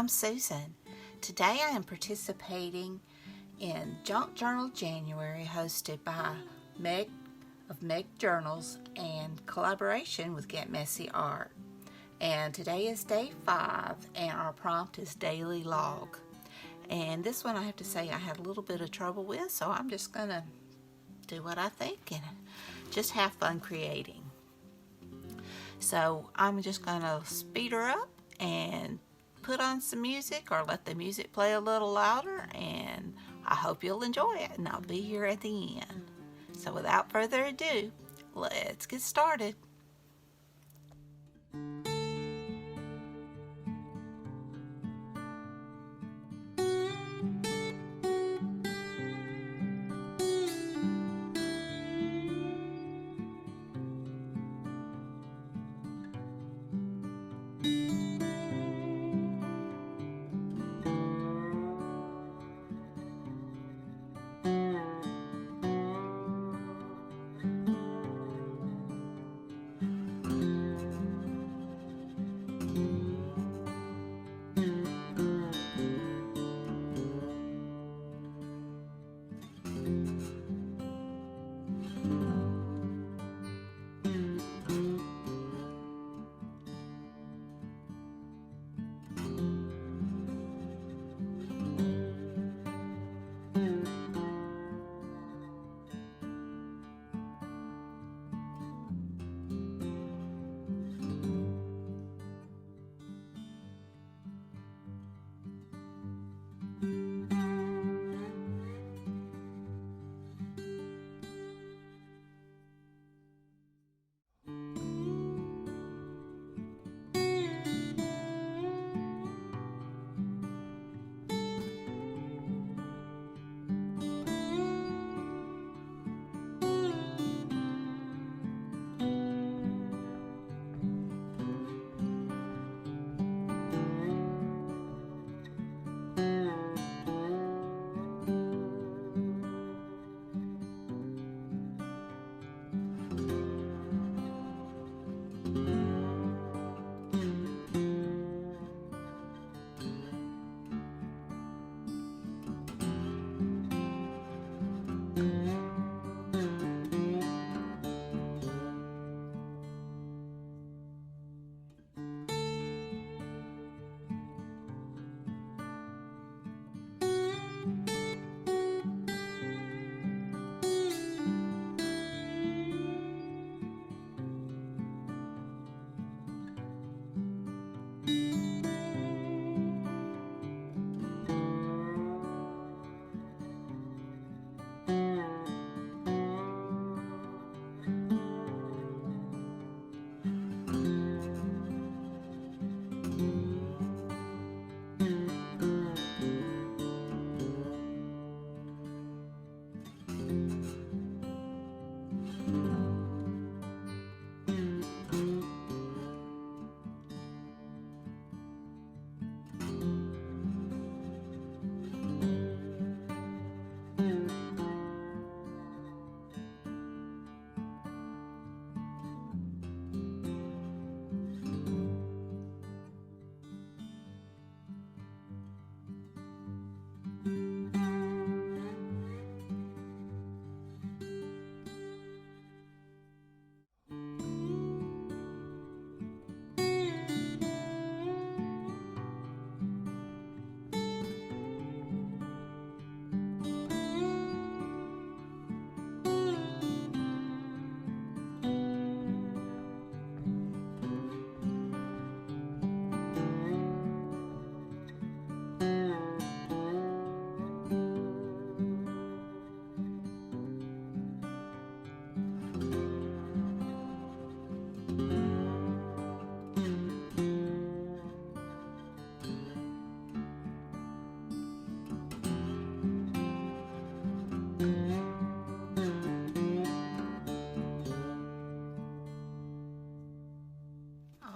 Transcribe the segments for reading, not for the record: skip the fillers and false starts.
I'm Susan. Today I am participating in Junk Journal January, hosted by Meg of Meg Journals and collaboration with Get Messy Art. And today is day 5 and our prompt is daily log. And this one I have to say I had a little bit of trouble with, so I'm just gonna do what I think and just have fun creating. So I'm just gonna speed her up and put on some music or let the music play a little louder, and I hope you'll enjoy it, and I'll be here at the end. So without further ado, let's get started.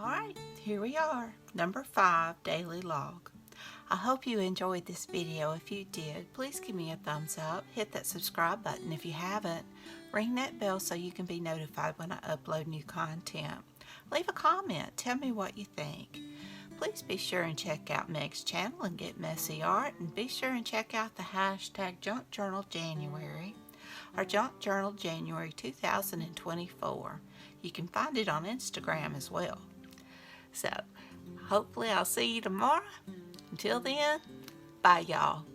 Alright, here we are, number 5, daily log. I hope you enjoyed this video. If you did, please give me a thumbs up, hit that subscribe button if you haven't, ring that bell so you can be notified when I upload new content. Leave a comment, tell me what you think. Please be sure and check out Meg's channel and Get Messy Art, and be sure and check out the hashtag Junk Journal January, or Junk Journal January 2024. You can find it on Instagram as well. So, hopefully I'll see you tomorrow. Until then, bye y'all.